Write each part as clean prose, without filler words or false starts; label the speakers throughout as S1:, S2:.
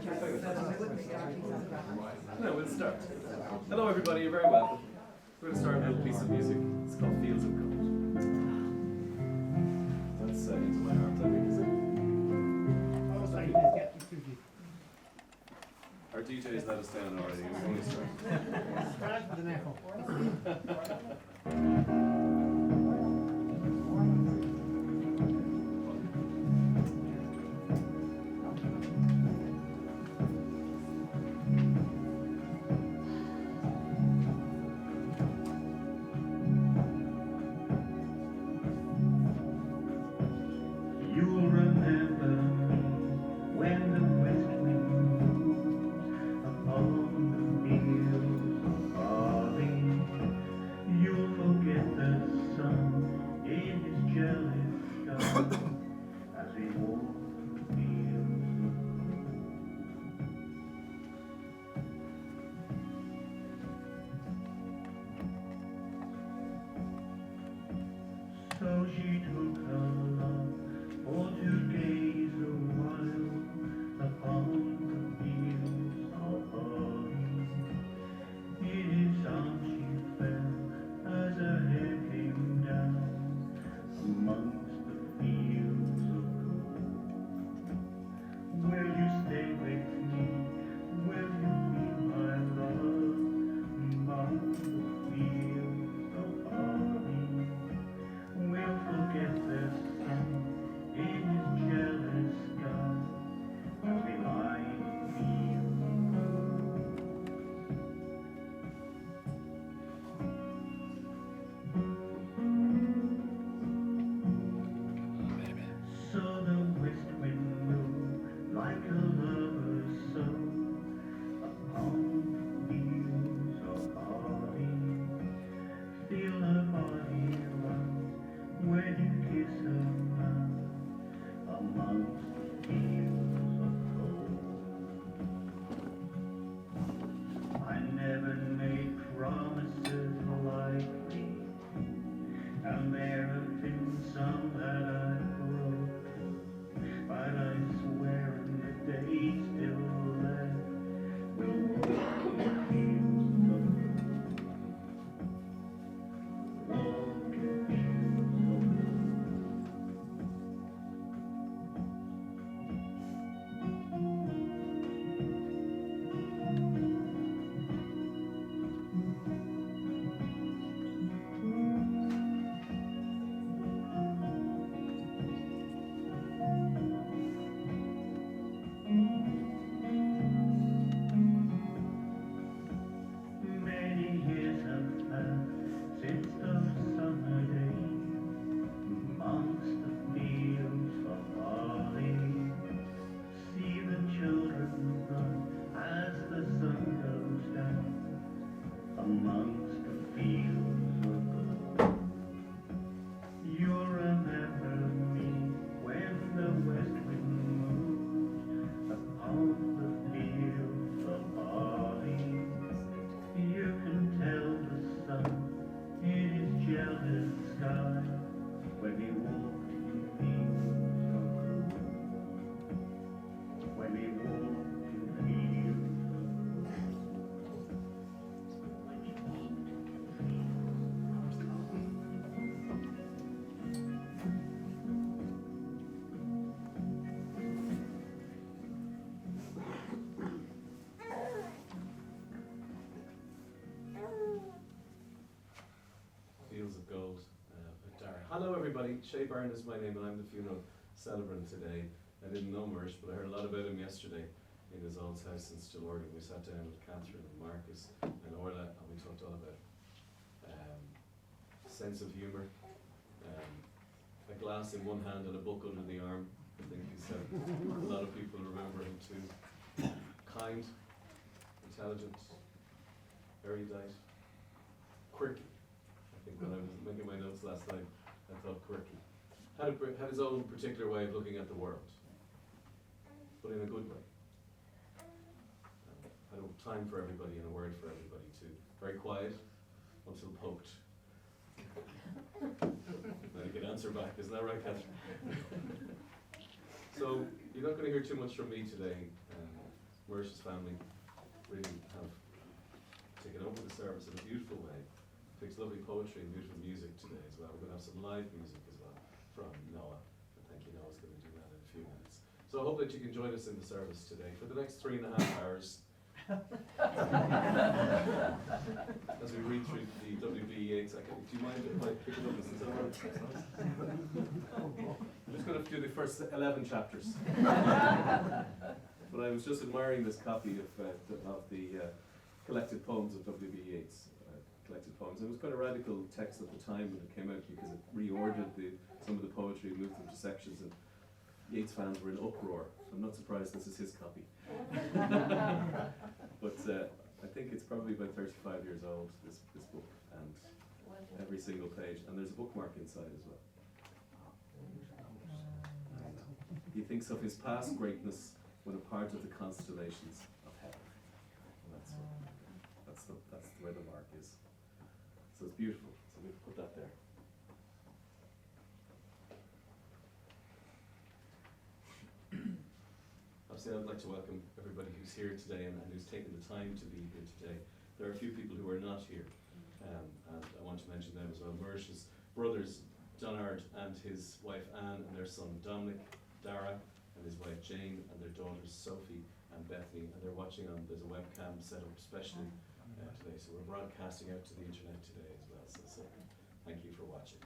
S1: No, we'll start. Hello everybody, you're very welcome. We're going to start a little piece of music. It's called Fields of Gold. That's set into my arms, I think, is it? Our DJ's let us down already. We're going to start.
S2: So she took her love for to gaze a while upon the fields of barley. In his arms she fell as her hair came down amongst the fields of gold. Will you stay with me? Will you be my love among the fields of barley? We'll forget the sun in his jealous sky as we lie in fields. So the west wind moved like a lover's soul upon the fields of barley. Feel her body run when you kiss her mouth amongst the fields of gold. I never made promises lightly, and there have been some that I've broken, but I swear in the days still left we'll walk the fields of gold. Many years have passed since those summer days amongst the fields of barley. See the children run as the sun goes down amongst the fields of gold. You'll remember me when the west wind moves upon the fields of barley. You can tell the sun in his jealous sky when he walked in fields of gold. When he walked in fields of
S1: Fields of Gold. Hello everybody, Shay Byrne is my name and I'm the funeral celebrant today. I didn't know Muiris, but I heard a lot about him yesterday in his old house in Stillorgan. We sat down with Catherine and Marcus and Orla and we talked all about sense of humour, a glass in one hand and a book under the arm. I think he said a lot of people remember him too. Kind, intelligent, erudite, quirky. I think when I was making my notes last night, I thought quirky. Had his own particular way of looking at the world, but in a good way. Had a time for everybody and a word for everybody too. Very quiet until poked. Then he could answer back, isn't that right, Catherine? So you're not going to hear too much from me today. Muiris' family really have taken over the service in a beautiful way. Picks lovely poetry and beautiful music today as well. We're going to have some live music as well from Noah. And thank you, Noah's going to do that in a few minutes. So I hope that you can join us in the service today for the next 3.5 hours. As we read through the WB8, do you mind if I pick it up? Is that all right? I'm just going to do the first 11 chapters. But I was just admiring this copy of the collected poems of W.B. Yeats. Collected poems. It was quite a radical text at the time when it came out because it reordered some of the poetry, moved them to sections, and Yeats fans were in uproar. So I'm not surprised this is his copy. But I think it's probably about 35 years old, this book, and every single page. And there's a bookmark inside as well. He thinks of his past greatness when a part of the constellations of heaven. And that's the where the mark is. So it's beautiful. So we've put that there. Obviously, I'd like to welcome everybody who's here today and who's taken the time to be here today. There are a few people who are not here, and I want to mention them as well. Muiris' brothers, Donard and his wife Anne, and their son Dominic, Dara, and his wife Jane, and their daughters Sophie and Bethany, and they're watching on, there's a webcam set up specially today, so we're broadcasting out to the internet today as well, so thank you for watching.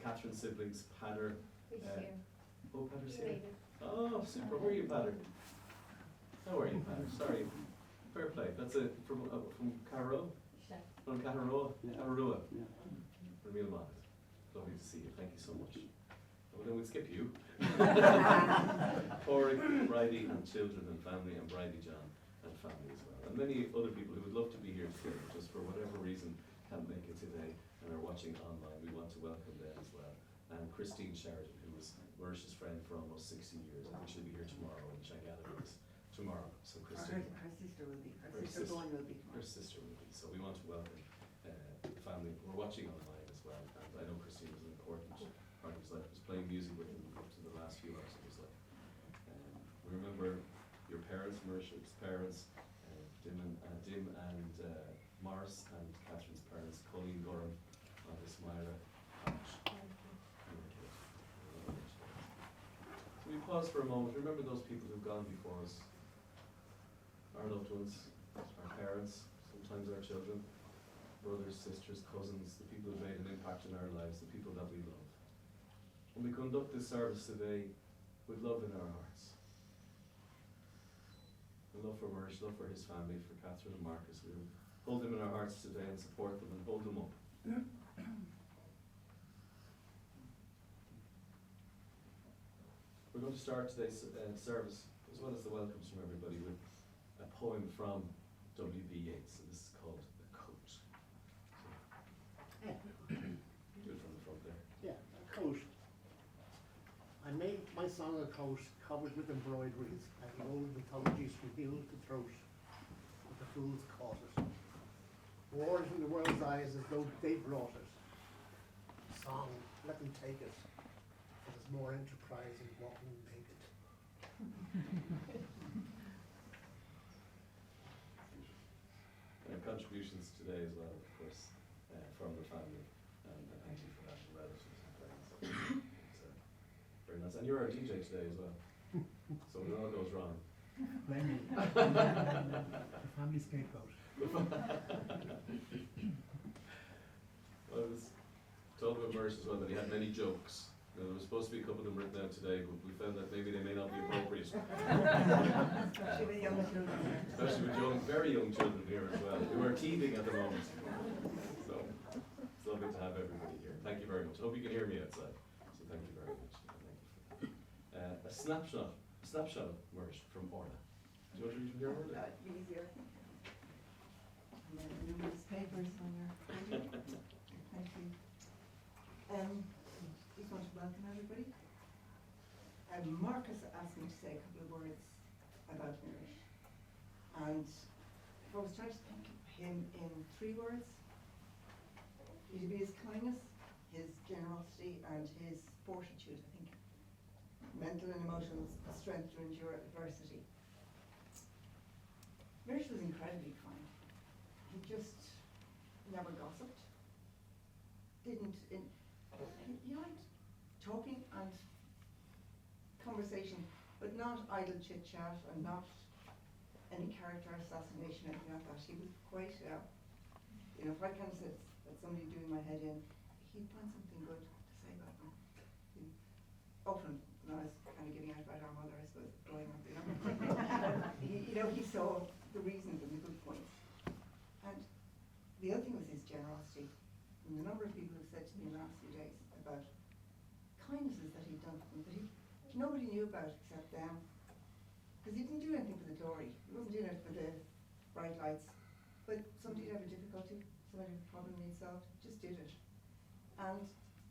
S1: Catherine's siblings, Pader. Oh, Pader's here. Oh, super. Where are you, Pader? How are you, Pader? Sorry. Fair play. That's from Carrow? From Carrow? Carrow. From Milmont. Lovely to see you. Thank you so much. Well, then we'll skip you. Corey, Bridie and children and family, and Bridie John and family as well. And many other people who would love to be here today, but just for whatever reason can't make it today and are watching online. We want to welcome them as well. And Christine Sheridan, who was Muiris' friend for almost 60 years. I think she'll be here tomorrow in Shanghai with us tomorrow. So Christine.
S3: Her sister will be. Her sister Dawn will be.
S1: Her sister will be. So we want to welcome the family. We're watching online as well. And I know Christine was an important part of his life. Was playing music with him up to the last few hours of his life. We remember your parents, Muiris' parents, Dim and Morris, and Catherine's parents, Colleen Gorham, Miss Myra. So we pause for a moment. Remember those people who've gone before us. Our loved ones, our parents, sometimes our children, brothers, sisters, cousins, the people who've made an impact in our lives, the people that we love. When we conduct this service today with love in our hearts. And love for Muiris, love for his family, for Catherine and Marcus. We will hold them in our hearts today and support them and hold them up. We're going to start today's service, as well as the welcomes from everybody, with a poem from W.B. Yeats, and this is called A Coat. Do it from the front there.
S4: Yeah, a coat. I made my song a coat covered with embroideries and old mythologies from heel to throat, but the fools caught it. Wore it in the world's eyes as though they brought it. Song, let them take it. It is more enterprising walking naked.
S1: And our contributions today as well, of course, from the family, and thank you for that, and relatives and friends. So, very nice. And you're our DJ today as well, so when it all goes wrong.
S4: Blame me. The family scapegoat.
S1: Well, I was told about Muiris as well that he had many jokes. Now, there was supposed to be a couple of them written down today, but we found that maybe they may not be appropriate.
S3: Especially with young children.
S1: Especially with very young children here as well, who are teething at the moment. So, it's lovely to have everybody here. Thank you very much. I hope you can hear me outside. So thank you very much. Thank you for that. A snapshot of Muiris from Orla. Do you want to read from your Orla?
S3: That'd be easier. And then numerous papers on your. Thank you. Just want to welcome everybody. Marcus asked me to say a couple of words about Muiris. And if I was trying to think of him in 3 words, it would be his kindness, his generosity, and his fortitude, I think. Mental and emotional strength to endure adversity. Muiris was incredibly kind. He just never gossiped. He liked talking and conversation, but not idle chit chat and not any character assassination, anything like that. He was quite, if I kind of said that somebody doing my head in, he'd find something good to say about them. Often, when I was kind of giving out about our mother, I suppose, growing up, he saw the reasons and the good points. And the other thing was his generosity. And the number of people who said to me in the last few days about kindnesses that he'd done for them that nobody knew about except them. Because he didn't do anything for the glory. He wasn't doing it for the bright lights. But somebody had a difficulty, somebody had a problem needs solved, just did it. And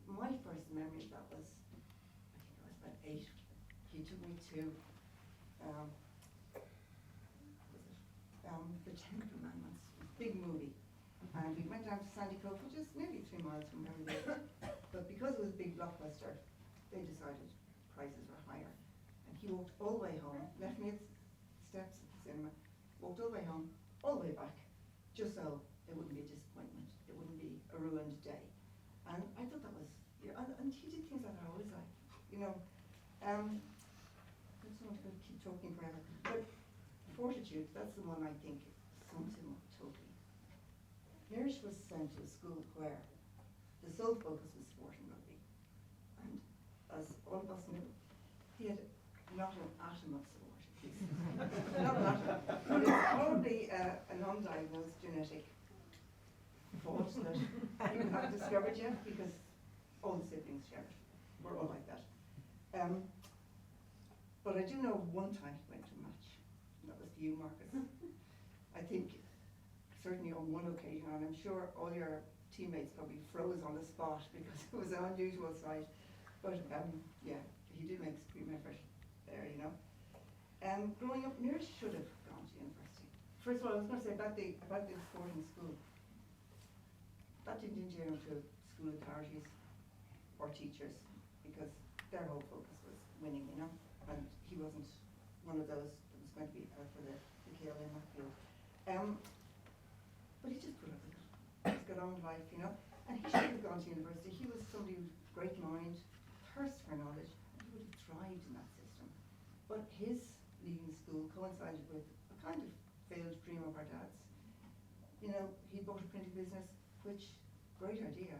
S3: my first memory of that was, I think I was about 8. He took me to the Ten Commandments, big movie. And we went down to Sandy Cove, which is nearly 3 miles from where we lived. But because it was a big blockbuster, they decided prices were higher. And he walked all the way home, left me at the steps of the cinema, walked all the way home, all the way back, just so it wouldn't be a disappointment. It wouldn't be a ruined day. And I thought that was, and he did things like that I always like, I just want to keep talking forever. But fortitude, that's the one I think sums him up totally. Muiris was sent to a school where the sole focus was sport and rugby. And as all of us knew, he had not an atom of sport. Not an atom. But it's probably an undiagnosed genetic fault that you haven't discovered yet, because all the siblings share it. We're all like that. But I do know one time he went to a match, and that was for you, Marcus. I think certainly on one occasion, and I'm sure all your teammates probably froze on the spot because it was an unusual sight. But yeah, he did make a supreme effort there, Growing up, Muiris should have gone to university. First of all, I was going to say about the sporting school. That didn't endear him to school authorities or teachers, because their whole focus was winning, and he wasn't one of those that was going to be out for the kill in that field. But he just put up with it. He's got on with life, and he should have gone to university. He was somebody with great mind, thirst for knowledge, and he would have thrived in that system. But his leaving school coincided with a kind of failed dream of our dad's. He bought a printing business, which, great idea,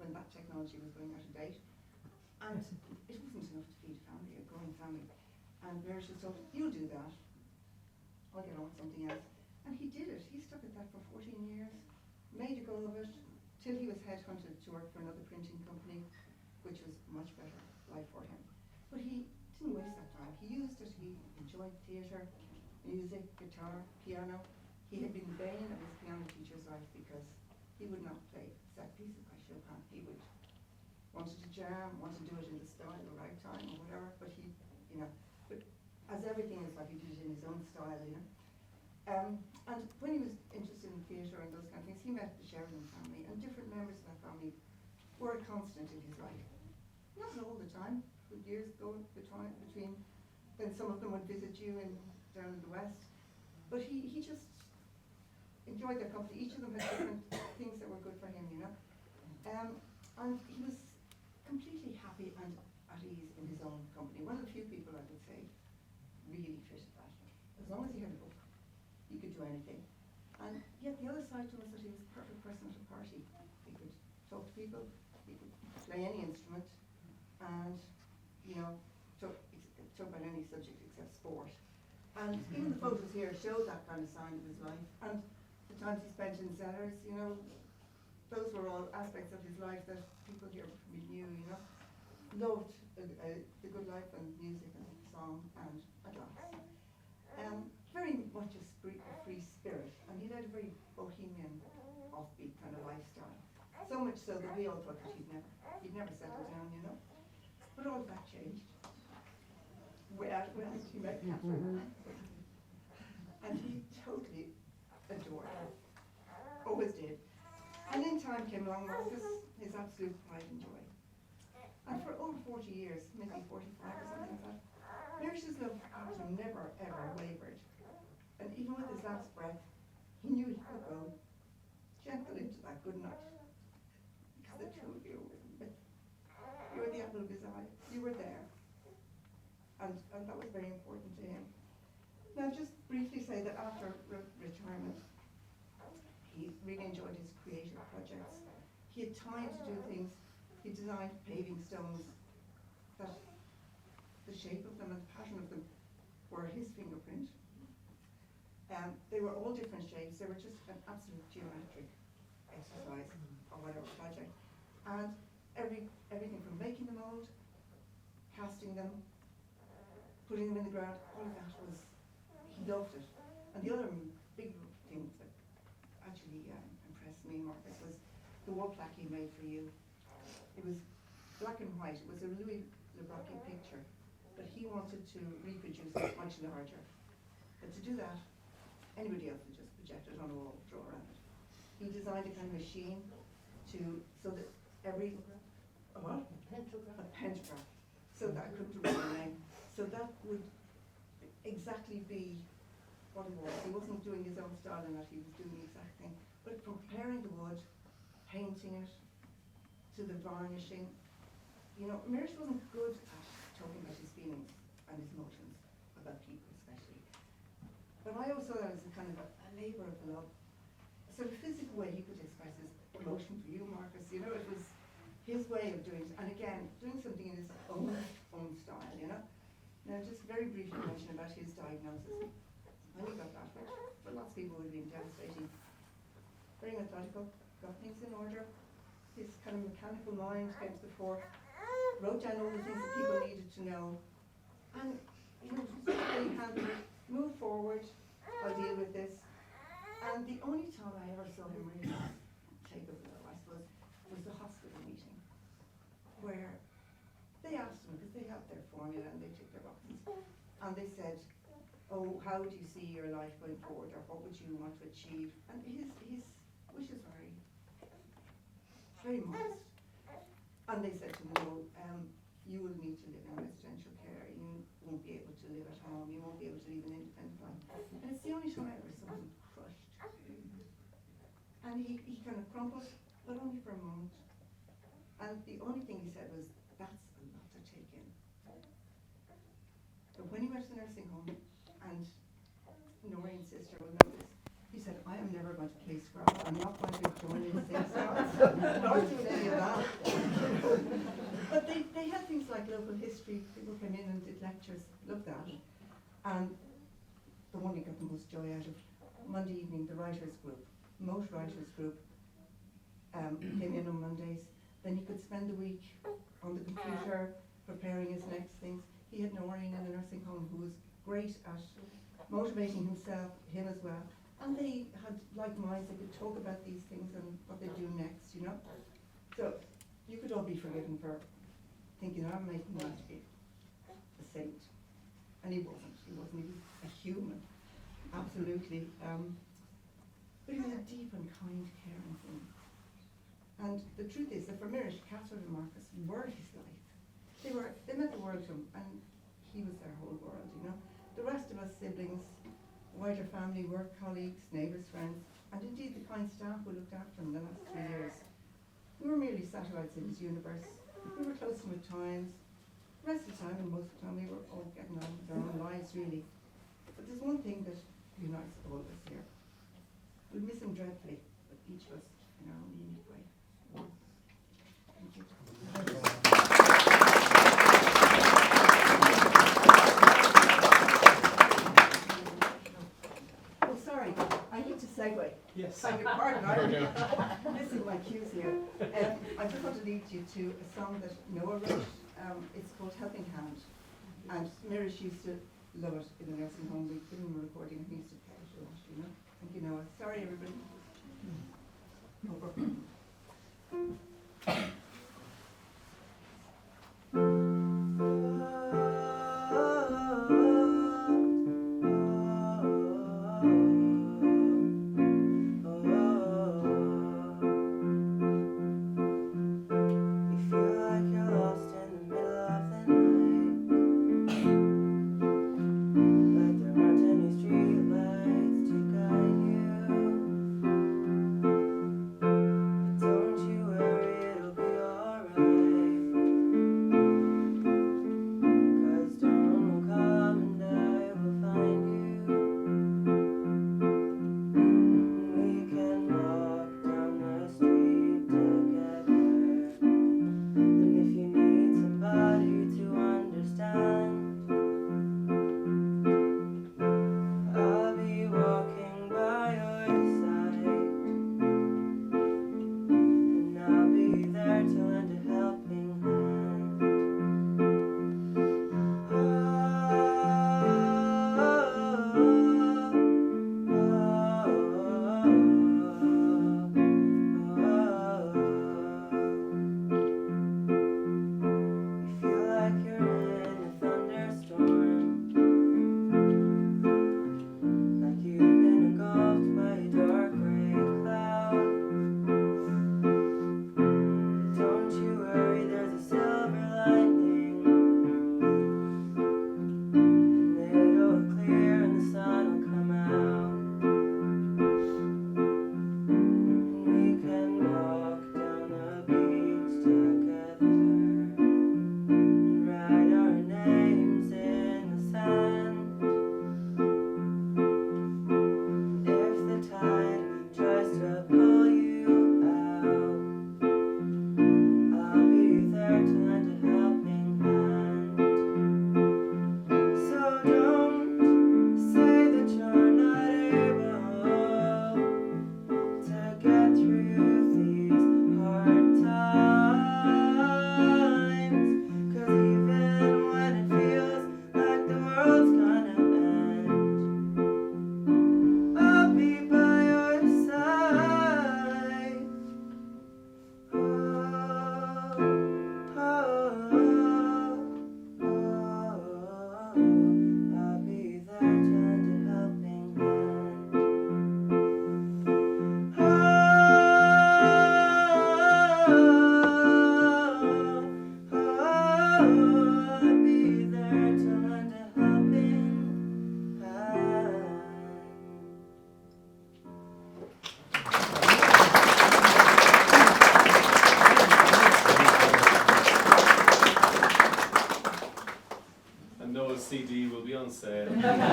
S3: when that technology was going out of date. And it wasn't enough to feed a family, a growing family. And Muiris just thought, you'll do that. I'll get on with something else. And he did it. He stuck at that for 14 years, made a go of it, till he was headhunted to work for another printing company, which was much better life for him. But he didn't waste that time. He used it. He enjoyed theatre, music, guitar, piano. He had been the bane of his piano teacher's life because he would not play set pieces by Chopin. He would wanted to jam, wanted to do it in the style, the ragtime or whatever, but he, but as everything is like, he did it in his own style, And when he was interested in theatre and those kind of things, he met the Sheridan family, and different members of that family were a constant in his life. Not all the time, but years go between, then some of them would visit you down in the West. But he just enjoyed their company. Each of them had different things that were good for him, And he was completely happy and at ease in his own company. One of the few people, I would say, really fitted that. As long as he had a book, he could do anything. And yet the other side to him was that he was a perfect person at a party. He could talk to people, he could play any instrument, and, talk about any subject except sport. And even the photos here show that kind of sign of his life. And the times he spent in cellars, those were all aspects of his life that people here probably knew, Loved the good life and music and song and a dance. Very much a free spirit, and he led a very bohemian, offbeat kind of lifestyle. So much so that we all thought that he'd never settle down, But all of that changed. When he met Catherine. And he totally adored her. Always did. And in time came along Marcus, his absolute pride and joy. And for over 40 years, maybe 45 or something like that, Muiris's love for Catherine never ever wavered. And even with his his last breath, he knew he could go gentle into that good night. Because the two of you were the apple of his eye. You were there. And that was very important to him. Now, just briefly say that after retirement, he really enjoyed his creative projects. He had time to do things. He designed paving stones that the shape of them and the pattern of them were his fingerprint. They were all different shapes. They were just an absolute geometric exercise or whatever project. And everything from making the mold, casting them, putting them in the ground, all of that was, he loved it. And the other big thing that actually impressed me, Marcus, was the wall plaque he made for you. It was black and white. It was a Louis Le Brocq picture, but he wanted to reproduce it much larger. But to do that, anybody else would just project it on a wall, draw around it. He designed a kind of machine so that every a pentagram, so that I couldn't remember the name. So that would exactly be what it was. He wasn't doing his own style in that, he was doing the exact thing. But from preparing the wood, painting it, to the varnishing, Muiris wasn't good at talking about his feelings and his emotions about people especially. But I always saw that as a kind of a labour of love, a sort of physical way he could express his emotion for you, Marcus. It was his way of doing it, and again, doing something in his own style, Now, just very briefly mention about his diagnosis. When he got that, which for lots of people would have been devastating. Very methodical, got things in order. His kind of mechanical mind came to the fore, wrote down all the things that people needed to know, and really handled it, move forward, I'll deal with this. And the only time I ever saw him really take a blow, I suppose, was the hospital meeting, where they asked him, because they have their formula and they tick their boxes, and they said, oh, how would you see your life going forward, or what would you want to achieve? And his wishes were very modest. And they said to him, no, you will need to live in residential care, you won't be able to live at home, you won't be able to live an independent life. And it's the only time I ever saw him crushed. And he kind of crumpled, but only for a moment. And the only thing he said was, that's a lot to take in. But when he went to the nursing home, and Noreen's sister will know this, he said, I am never going to play Scrabble. I'm not going to join in sing-songs, nor do any of that. But they had things like local history. People came in and did lectures, loved that. And the one he got the most joy out of, Monday evening, the writers group, Moat Writers Group, came in on Mondays. Then he could spend the week on the computer preparing his next things. He had Noreen in the nursing home who was great at motivating him as well. And they had like minds, they could talk about these things and what they do next, So you could all be forgiven for thinking, I'm making him out to be a saint. And he wasn't, he was a human, absolutely. But he was a deep and kind, caring thing. And the truth is that for Muiris, Catherine and Marcus were his life. They meant the world to him, and he was their whole world, The rest of us siblings, wider family, work colleagues, neighbours, friends, and indeed the kind staff who looked after him the last 3 years. We were merely satellites in his universe. We were close to him at times. The rest of the time, and most of the time, we were all getting on with our own lives, really. But there's one thing that unites all of us here. We miss him dreadfully, but each of us in our own unique way. Thank you. Oh, sorry, I need to segue.
S1: Yes.
S3: I beg your pardon, I'm missing my cues here. I just want to lead you to a song that Noah wrote. It's called Helping Hand. And Muiris used to love it in the nursing home. We given him a recording and he used to play it a lot, Thank you, Noah. Sorry, everybody. Over.
S5: But there aren't any street lights to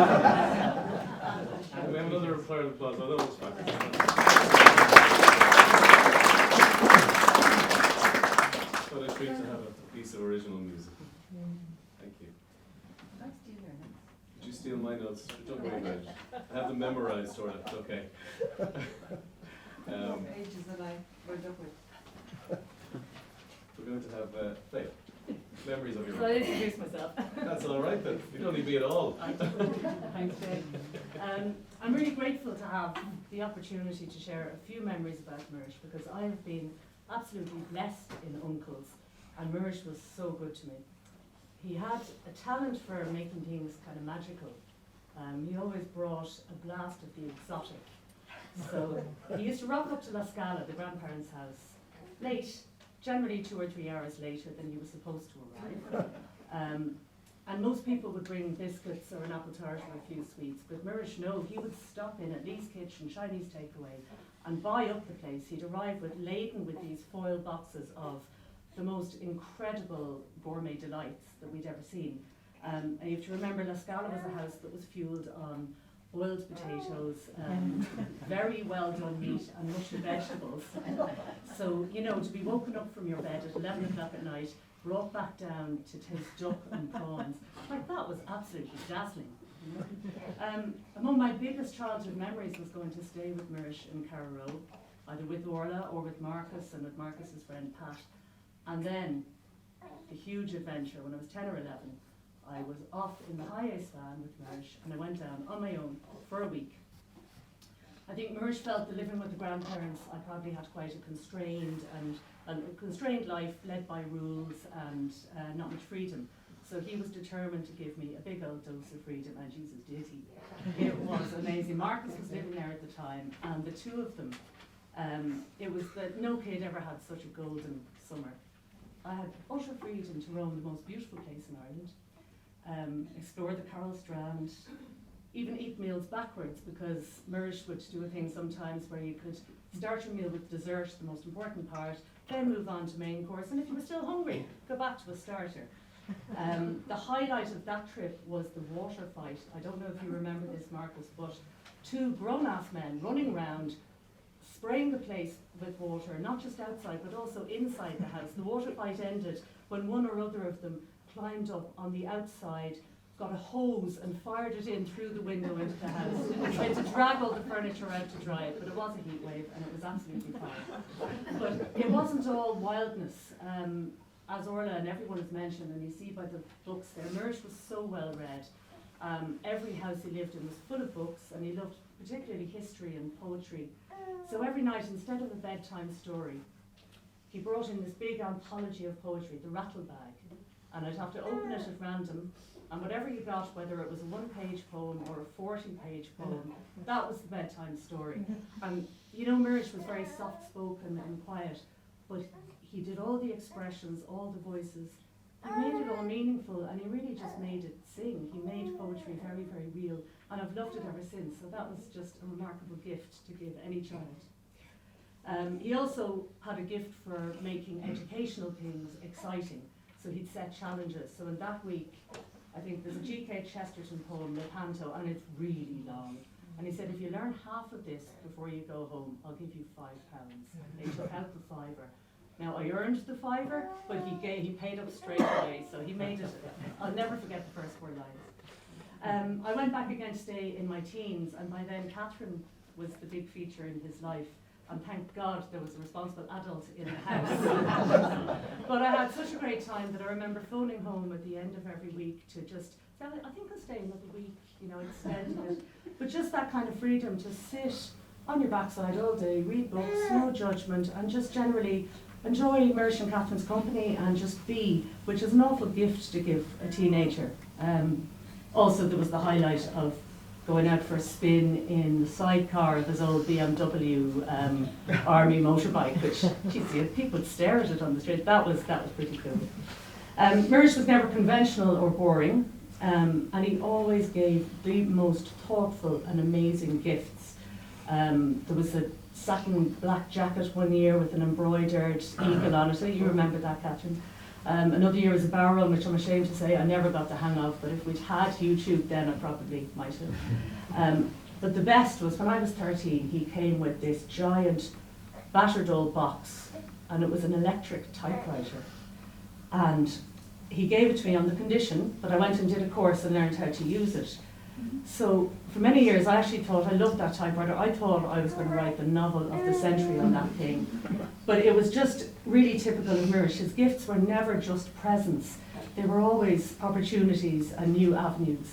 S1: And we have another round of applause. Oh, that was fun. What a treat to have a piece of original music. Thank you. Did you steal my notes? Don't worry about it. I have them memorized, sort of. It's okay.
S3: Ages that I went up with.
S1: We're going to have Faye. Memories of your
S5: So I'll introduce myself.
S1: That's all right then. You don't need me at all.
S5: Thanks, Dave. I'm really grateful to have the opportunity to share a few memories about Muiris because I have been absolutely blessed in uncles, and Muiris was so good to me. He had a talent for making things kind of magical. He always brought a blast of the exotic. So he used to rock up to La Scala, the grandparents' house, late, generally 2 or 3 hours later than he was supposed to arrive. And most people would bring biscuits or an apple tart or a few sweets, but Muiris, no, he would stop in at Lee's Kitchen, Chinese takeaway, and buy up the place. He'd arrive laden with these foil boxes of the most incredible gourmet delights that we'd ever seen. And you have to remember, La Scala was a house that was fueled on boiled potatoes, very well done meat and mushy vegetables. So, you know, to be woken up from your bed at 11 o'clock at night, brought back down to taste duck and prawns, like that was absolutely dazzling. Among my biggest childhood memories was going to stay with Muiris in Carrow, either with Orla or with Marcus and with Marcus's friend Pat. And then, the huge adventure, when I was 10 or 11, I was off in the high ace van with Muiris, and I went down on my own for a week. I think Muiris felt that living with the grandparents, I probably had quite a constrained life, led by rules and not much freedom. So he was determined to give me a big old dose of freedom, and Jesus, did he. It was amazing. Marcus was living there at the time, and the two of them, it was that no kid ever had such a golden summer. I had utter freedom to roam the most beautiful place in Ireland, explore the Coral Strand, even eat meals backwards, because Muiris would do a thing sometimes where you could start your meal with dessert, the most important part, then move on to main course, and if you were still hungry, go back to a starter. The highlight of that trip was the water fight. I don't know if you remember this, Marcus, but 2 grown-ass men running around, spraying the place with water, not just outside, but also inside the house. The water fight ended when one or other of them climbed up on the outside, got a hose and fired it in through the window into the house, and tried to drag all the furniture out to dry it, but it was a heat wave and it was absolutely fine. But it wasn't all wildness. As Orla and everyone has mentioned, and you see by the books there, Muiris was so well read. Every house he lived in was full of books, and he loved particularly history and poetry. So every night, instead of a bedtime story, he brought in this big anthology of poetry, the rattle bag, and I'd have to open it at random, and whatever you got, whether it was a 1-page poem or a 40-page poem, that was the bedtime story. And you know, Muiris was very soft-spoken and quiet, but he did all the expressions, all the voices. He made it all meaningful, and he really just made it sing. He made poetry very, very real, and I've loved it ever since. So that was just a remarkable gift to give any child. He also had a gift for making educational things exciting. So he'd set challenges. So in that week, I think there's a G.K. Chesterton poem, Lepanto, and it's really long. And he said, if you learn half of this before you go home, I'll give you £5. They took out the fiver. Now, I earned the fiver, but he paid up straight away, so he made it. I'll never forget the first 4 lines. I went back again to stay in my teens, and by then Catherine was the big feature in his life, and thank God there was a responsible adult in the house. But I had such a great time that I remember phoning home at the end of every week to just say, I think I'll stay another week, you know, extend it. But just that kind of freedom to sit on your backside all day, read books, no judgment, and just generally enjoy Muiris and Catherine's company and just be, which is an awful gift to give a teenager. Also, there was the highlight of going out for a spin in the sidecar of his old BMW army motorbike, which, geez, people would stare at it on the street. That was pretty cool. Muiris was never conventional or boring, and he always gave the most thoughtful and amazing gifts. There was a satin black jacket one year with an embroidered eagle on it. So you remember that, Catherine? Another year was a barrel run, which I'm ashamed to say I never got the hang of, but if we'd had YouTube then I probably might have. But the best was when I was 13, he came with this giant battered old box, and it was an electric typewriter. And he gave it to me on the condition that I went and did a course and learned how to use it. So for many years I actually thought I loved that typewriter. I thought I was going to write the novel of the century on that thing. But it was just really typical of Muiris. His gifts were never just presents. They were always opportunities and new avenues.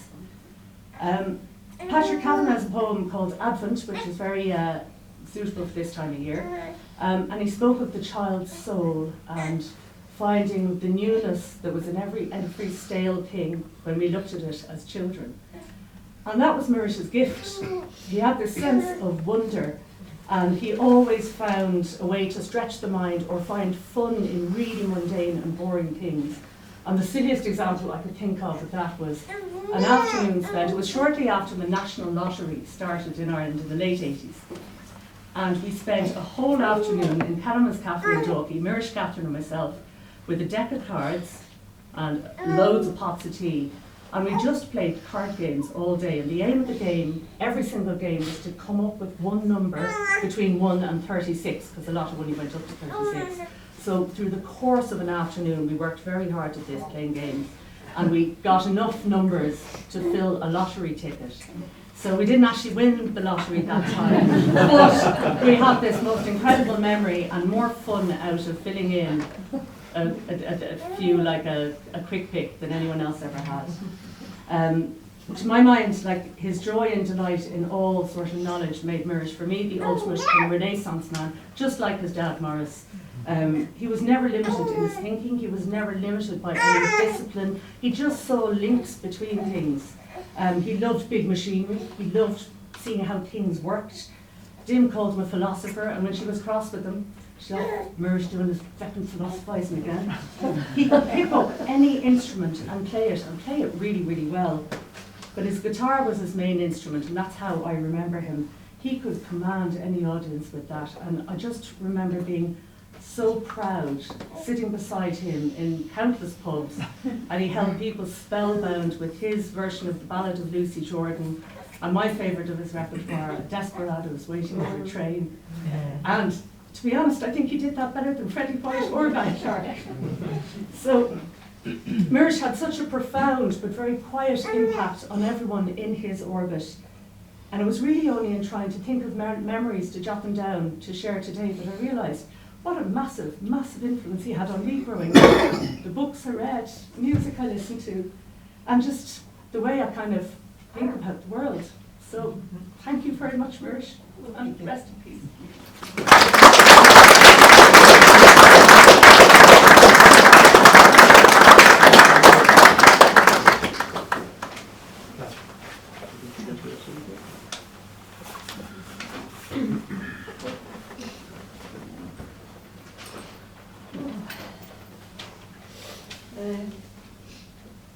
S5: Patrick Kavanagh has a poem called Advent, which is very suitable for this time of year. And he spoke of the child's soul and finding the newness that was in every stale thing when we looked at it as children. And that was Muiris's gift. He had this sense of wonder, and he always found a way to stretch the mind or find fun in really mundane and boring things. And the silliest example I could think of that was an afternoon spent, it was shortly after the National Lottery started in Ireland in the late 80s. And we spent a whole afternoon in Callum's Cafe in Dalkey, Muiris, Catherine and myself, with a deck of cards and loads of pots of tea. And we just played card games all day. And the aim of the game, every single game, was to come up with one number between 1 and 36, because the lotto only went up to 36. So through the course of an afternoon, we worked very hard at this, playing games. And we got enough numbers to fill a lottery ticket. So we didn't actually win the lottery that time. But we had this most incredible memory and more fun out of filling in a few, like a quick pick than anyone else ever had. To my mind, like, his joy and delight in all sort of knowledge made Muiris, for me, the ultimate kind of Renaissance man, just like his dad Morris. He was never limited in his thinking, he was never limited by any discipline. He just saw links between things. He loved big machinery, he loved seeing how things worked. Dim called him a philosopher, and when she was cross with him, she thought, Muiris doing his feckin' philosophising again. He could pick up any instrument and play it really, really well. But his guitar was his main instrument, and that's how I remember him. He could command any audience with that, and I just remember being so proud, sitting beside him in countless pubs, and he held people spellbound with his version of the Ballad of Lucy Jordan, and my favourite of his repertoire, Desperados, Waiting for a Train. And to be honest, I think he did that better than Freddie White or Guy Clark. So Muiris had such a profound but very quiet impact on everyone in his orbit. And it was really only in trying to think of memories to jot them down to share today that I realised what a massive, massive influence he had on me growing up. The books I read, music I listened to, and just the way I kind of think about the world. So thank you very much, Muiris, and rest in peace.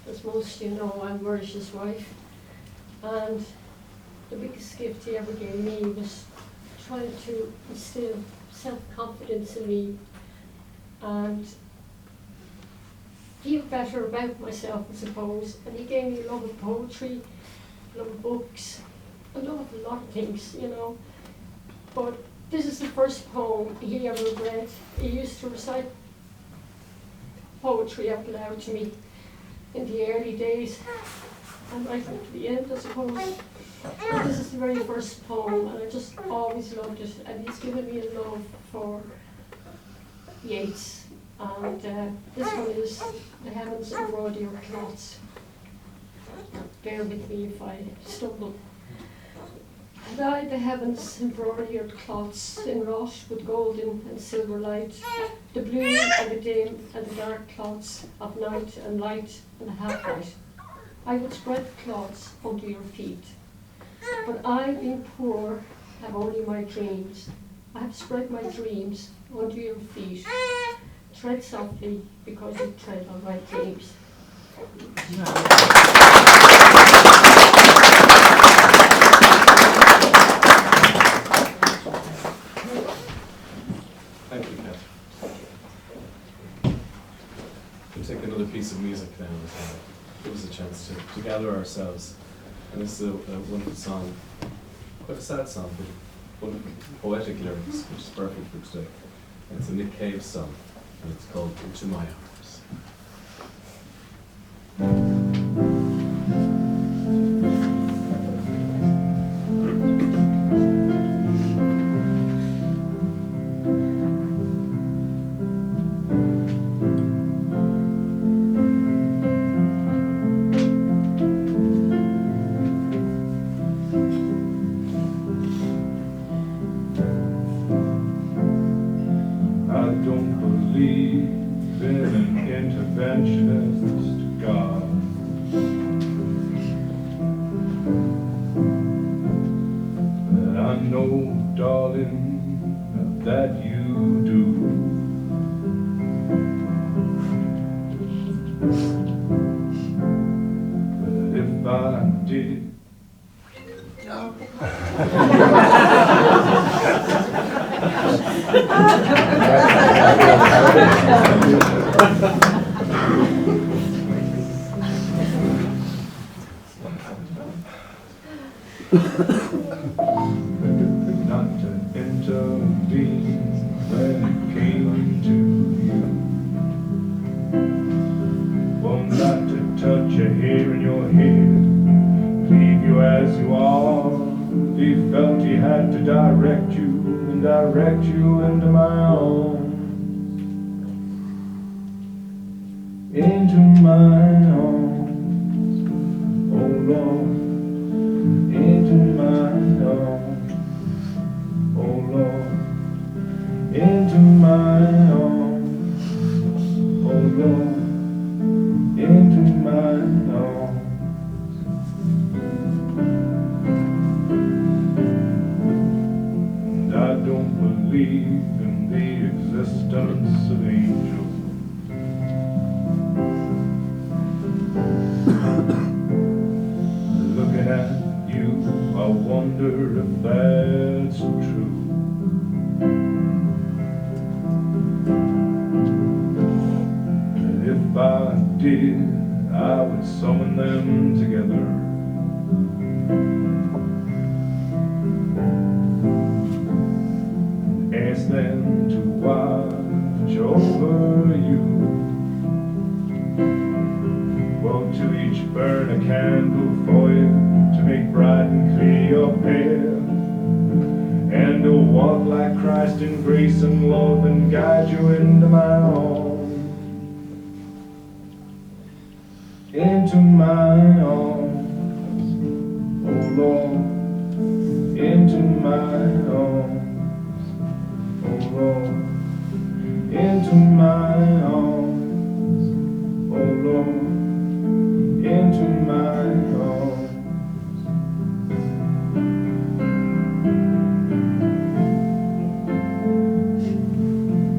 S6: As most you know, I'm Muiris's wife, and the biggest gift he ever gave me was trying to instill self-confidence in me and feel better about myself, I suppose. And he gave me a love of poetry, love of books, a love of a lot of things, you know. But this is the first poem he ever read. He used to recite poetry out loud to me in the early days, and right up to the end, I suppose. But this is the very first poem, and I just always loved it. And he's given me a love for Yeats, and this one is The Heavens Embroider Your Cloths. Bear with me if I stumble. And I, the heavens, embroider your cloths in wrought with golden and silver light, the blue and the dim and the dark cloths of night and light and half-light. I would spread the cloths under your feet. But I, being poor, have only my dreams. I have spread my dreams under your feet. Tread softly, because you tread on my dreams.
S1: Thank you, Kath. chance to gather ourselves. And this is a wonderful song, quite a sad song, but wonderful poetic lyrics, which is perfect for today. And it's a Nick Cave song, and it's called Into My Arms.
S2: Interventionist God. But I know, darling, that you do. But if I did, not to intervene when it came to you. One not to touch a hair in your head, leave you as you are. He felt he had to direct you and direct you into my arms. Into my arms, oh Lord. Into my arms, oh Lord. Into my arms, oh Lord. Into my arms. And I don't believe in the existence of angels. Looking at you, I wonder if that's true. If I did, I would summon them together. Ask them to watch over you. Well, to each burn a candle for you, to make bright and clear your path, and to walk like Christ in grace and love and guide you into my arms. Into my arms, oh Lord. Into my arms, oh Lord. Into my arms, oh Lord. Into my arms.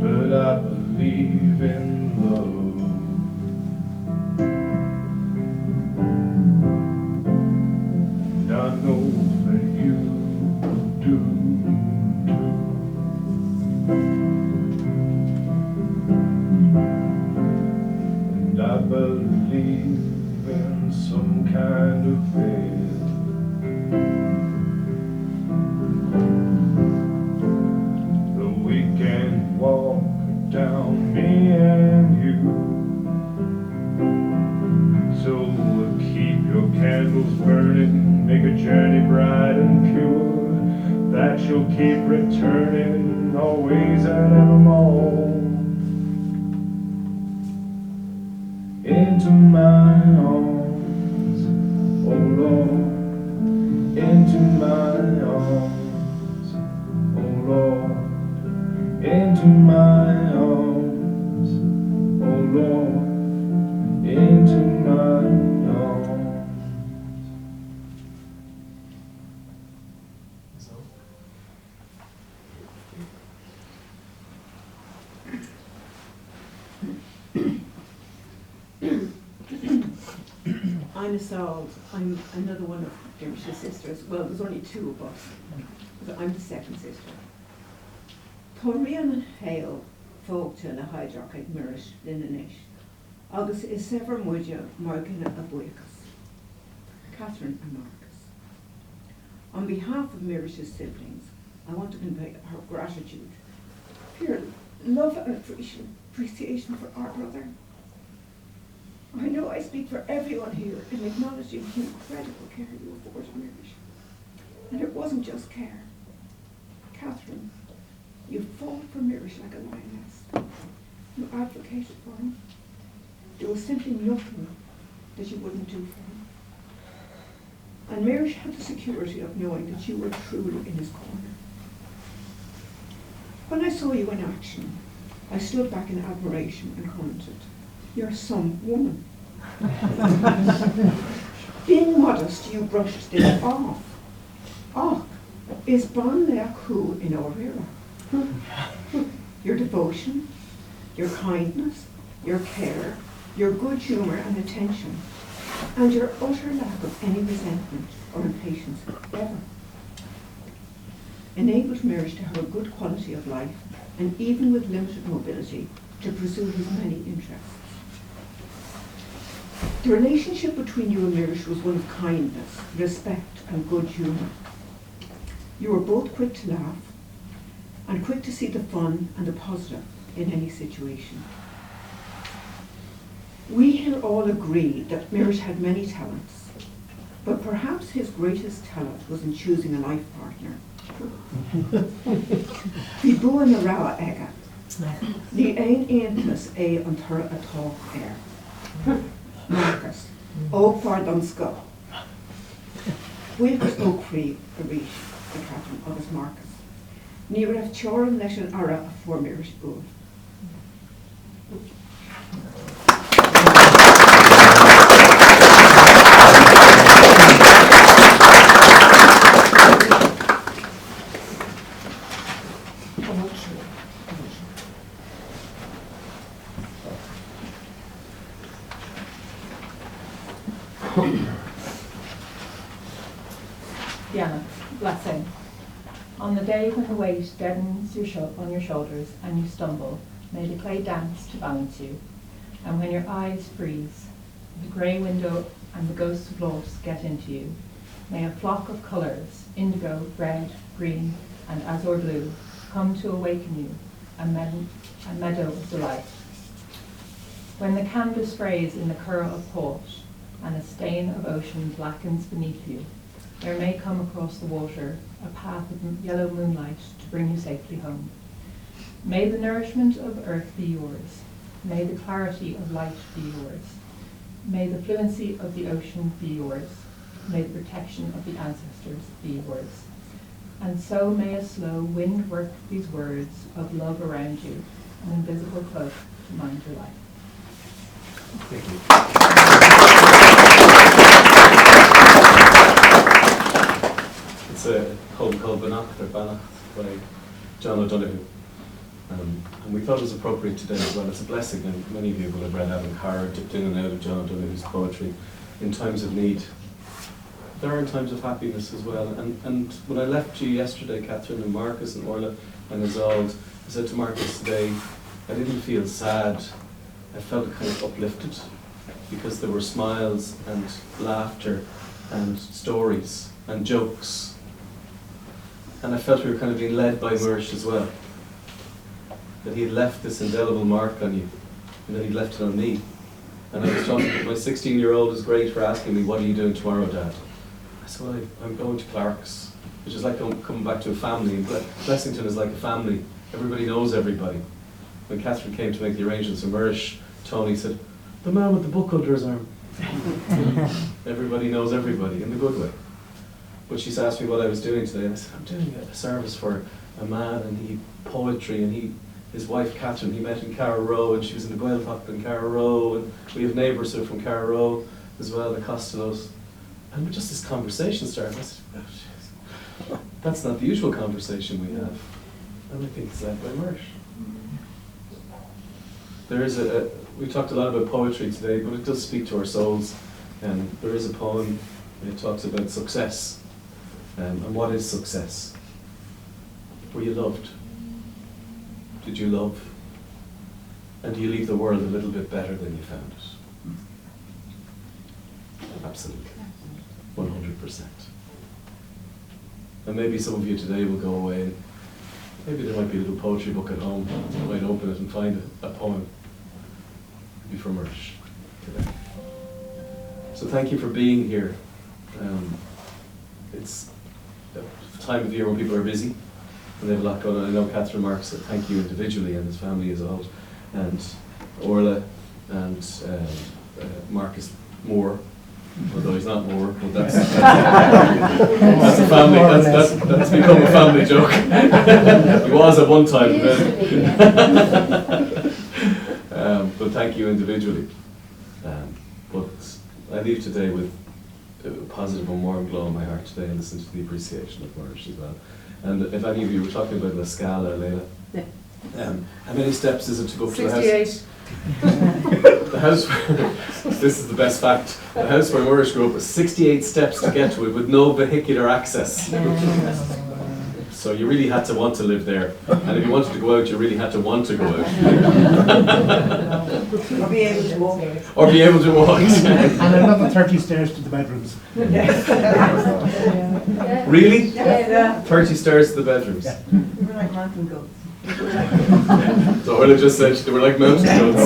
S2: But I believe in love. And I know that you do too. And I believe in some kind of faith. That we can walk down, me and you. So keep your candles burning, make a journey bright and pure, that you'll keep returning always and evermore. Into my arms, oh Lord. Into my arms, oh Lord. Into my arms, oh Lord. Into my arms.
S7: I'm Saul. I'm another one of Dermish's sisters. Well, there's only two of us, but I'm the second sister. Torrian Hale Fogta na Hydrochic Muiris Linanish. August is sever muja Morgan a Buicus. Catherine and Marcus. On behalf of Muiris' siblings, I want to convey our gratitude, pure love and appreciation for our brother. I know I speak for everyone here in acknowledging the incredible care you afforded Muiris. And it wasn't just care. Catherine, you fought for Muiris like a lioness. You advocated for him. There was simply nothing that you wouldn't do for him. And Muiris had the security of knowing that you were truly in his corner. When I saw you in action, I stood back in admiration and commented, "You're some woman." Being modest, you brushed this off. "Oh, is Bon Leaku in our era?" Your devotion, your kindness, your care, your good humour and attention, and your utter lack of any resentment or impatience ever enabled Muiris to have a good quality of life, and even with limited mobility, to pursue his many interests. The relationship between you and Muiris was one of kindness, respect, and good humour. You were both quick to laugh, and quick to see the fun and the positive in any situation. We here all agree that Muiris had many talents, but perhaps his greatest talent was in choosing a life partner. Bhí buan a rá aige, ní aon aontas é an tura atá air. Marcus, ó fard an sco. Buíochas ó crí a rís a Catherine agus Marcus. Ní raibh teorann leis an ara a fuair Muiris buan.
S8: Diana, blessing. On the day when the weight deadens on your shoulders and you stumble, may the clay dance to balance you. And when your eyes freeze, the grey window and the ghosts of loss get into you, may a flock of colours, indigo, red, green, and azure blue, come to awaken you, a meadow of delight. When the canvas frays in the curl of port, and a stain of ocean blackens beneath you, there may come across the water a path of yellow moonlight to bring you safely home. May the nourishment of earth be yours. May the clarity of light be yours. May the fluency of the ocean be yours. May the protection of the ancestors be yours. And so may a slow wind work these words of love around you, an invisible cloak to mind your life.
S1: Thank you. It's a poem called Banach or Banach by John O'Donoghue. And we thought it was appropriate today as well. It's a blessing, and many of you will have read Alan Carr, dipped in and out of John O'Donoghue's poetry in times of need. There are times of happiness as well. And when I left you yesterday, Catherine and Marcus and Orla and Isolde, I said to Marcus today, I didn't feel sad. I felt kind of uplifted because there were smiles and laughter and stories and jokes. And I felt we were kind of being led by Muiris as well. That he had left this indelible mark on you, and that he left it on me. And I was talking, my 16-year-old is great for asking me, "What are you doing tomorrow, Dad?" I said, "Well, I'm going to Clark's," which is like coming back to a family. And Blessington is like a family. Everybody knows everybody. When Catherine came to make the arrangements for Muiris, Tony said, "The man with the book under his arm." Everybody knows everybody in the good way. But she's asked me what I was doing today, and I said, "I'm doing a service for a man, and he poetry, and his wife Catherine, he met in Carrow, and she was in the Gaeltacht in Carrow, and we have neighbours who are from Carrow as well, the Costellos." And just this conversation started. I said, "Oh, jeez, that's not the usual conversation we have." And I think it's led by Muiris. There is we talked a lot about poetry today, but it does speak to our souls. And there is a poem, it talks about success. And what is success? Were you loved? Did you love? And do you leave the world a little bit better than you found it? Absolutely. 100%. And maybe some of you today will go away and maybe there might be a little poetry book at home. You might open it and find a poem. Be from Muiris today. So thank you for being here. It's a time of year when people are busy and they have a lot going on. I know Catherine Mark said thank you individually and his family as well, and Orla and Marcus Moore, although he's not Moore, but that's a family. That's become a family joke. He was at one time. But thank you individually. But I leave today with a positive and warm glow in my heart today and listen to the appreciation of Muiris as well. And if any of you were talking about La Scala, Leila, how many steps is it to go up to the house?
S5: 68.
S1: The house, this is the best fact, the house where Muiris grew up was 68 steps to get to it with no vehicular access. So you really had to want to live there. And if you wanted to go out, you really had to want to go out.
S3: Or be able to walk.
S1: Or be able to walk.
S4: And another 30 stairs to the bedrooms.
S1: Really?
S3: Yeah.
S1: 30 stairs to the bedrooms.
S4: Yeah.
S3: We were like mountain goats.
S1: So Orla just said they were like mountain goats.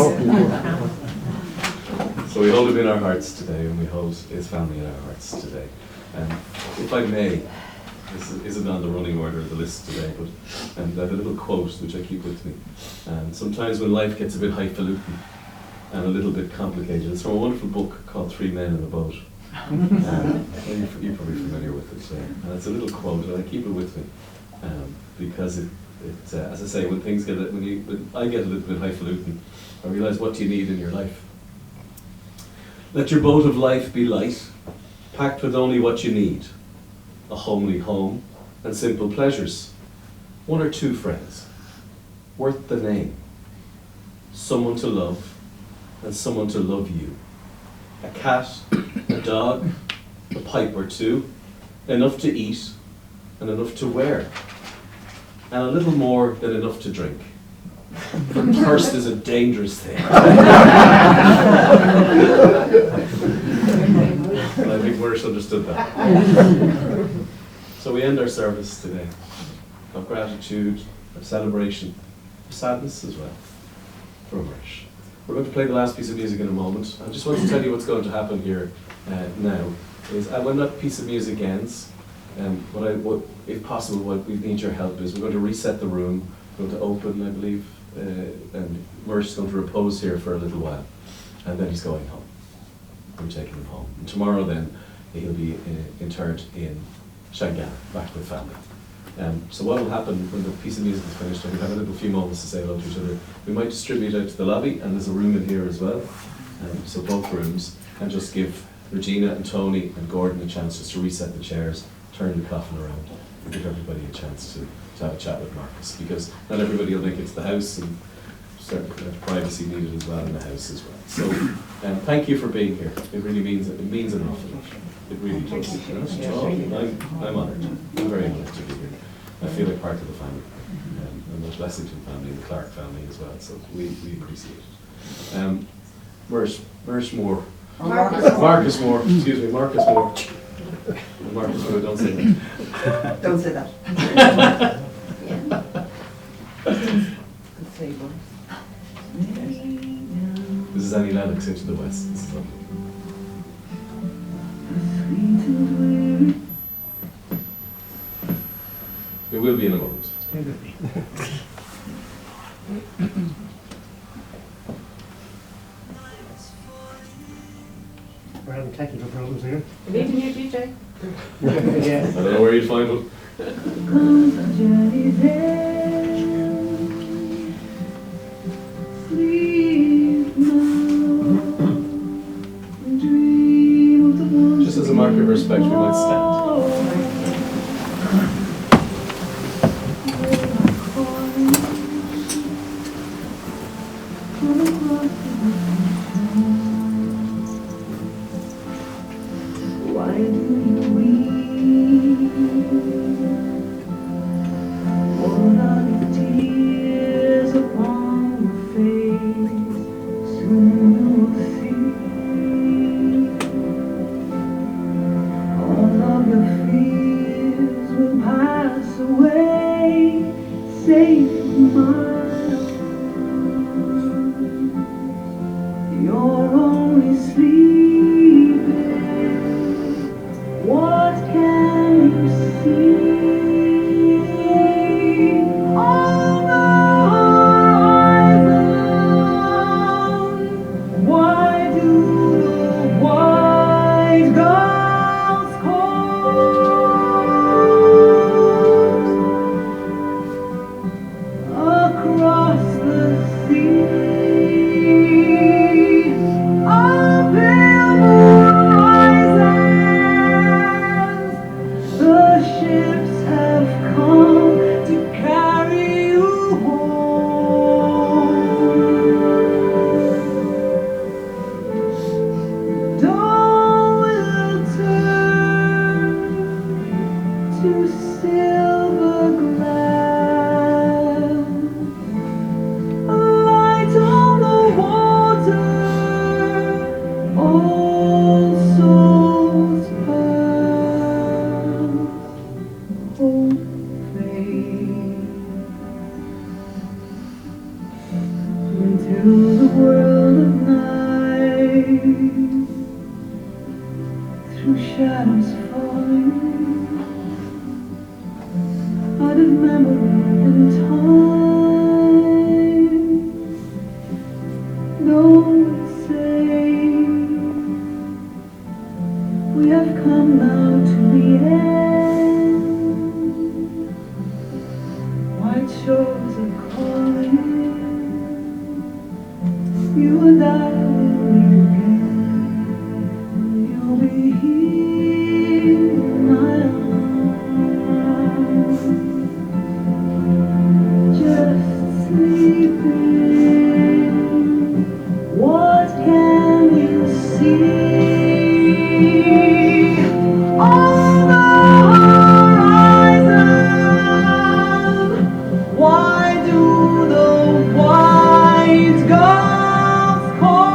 S1: So we hold him in our hearts today, and we hold his family in our hearts today. And if I may, this isn't on the running order of the list today, but I have a little quote which I keep with me. And sometimes when life gets a bit highfalutin and a little bit complicated, it's from a wonderful book called 3 Men in a Boat. And you're probably familiar with it. And it's a little quote, and I keep it with me because it as I say, when things get when I get a little bit highfalutin, I realise what do you need in your life. Let your boat of life be light, packed with only what you need. A homely home and simple pleasures. 1 or 2 friends, worth the name. Someone to love and someone to love you. A cat, a dog, a pipe or 2, enough to eat and enough to wear, and a little more than enough to drink. For thirst is a dangerous thing. And I think Muiris understood that. So we end our service today of gratitude, of celebration, of sadness as well, for Muiris. We're going to play the last piece of music in a moment. I just want to tell you what's going to happen here now. Is when that piece of music ends, what, if possible, what we need your help is we're going to reset the room, we're going to open, I believe, and Muiris is going to repose here for a little while, and then he's going home. We're taking him home. And tomorrow then, he'll be interred in Shangan, back with family. So what will happen when the piece of music is finished, and we have a little few moments to say hello to each other, we might distribute out to the lobby, and there's a room in here as well, so both rooms, and just give Regina and Tony and Gordon a chance just to reset the chairs, turn the coffin around, and give everybody a chance to have a chat with Marcus, because not everybody will make it to the house, and certain privacy needed as well in the house as well. So thank you for being here. It really means an awful lot. It really does. I'm honoured. I'm very honoured to be here. I feel like part of the family, and the Blessington family, and the Clark family as well. So we appreciate it. Muiris Moore. Marcus Moore. Excuse me, Marcus Moore. Marcus Moore. Don't say that.
S3: Don't say that.
S1: This is Annie Lennox, Into the West. This is lovely. We will be in a moment.
S4: We're having technical problems here.
S5: We need a new DJ.
S4: Yeah.
S1: I don't know where you'd find one. Just as a mark of respect, we might stand.
S2: All
S7: safe in my arms. You're only sleeping. What can you see? On the horizon. Why do the white gulls coast across the sea? A pale moon rises. The ships have come to carry you home. Dawn will turn to silver glass. A light on the water, all souls pass. Hope fades into the world of night, through shadows falling out of memory and time. No one say we have come now to the end. White shores are calling. You and I will meet again. You'll be here in my arms, just sleeping. What can you see? On the horizon. Why do the white gulls call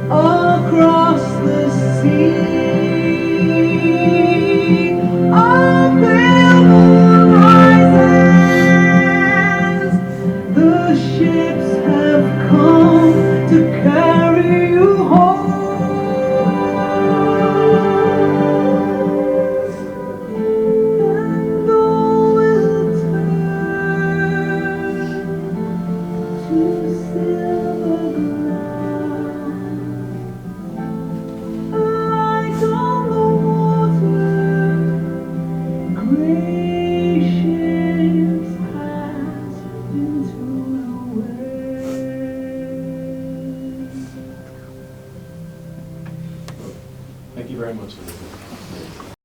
S7: across the sea? A pale moon rises. The ships have come to carry you home. And all will turn to silver glass. A light on the water, gray ships pass into the west.
S1: Thank you very much, Elizabeth.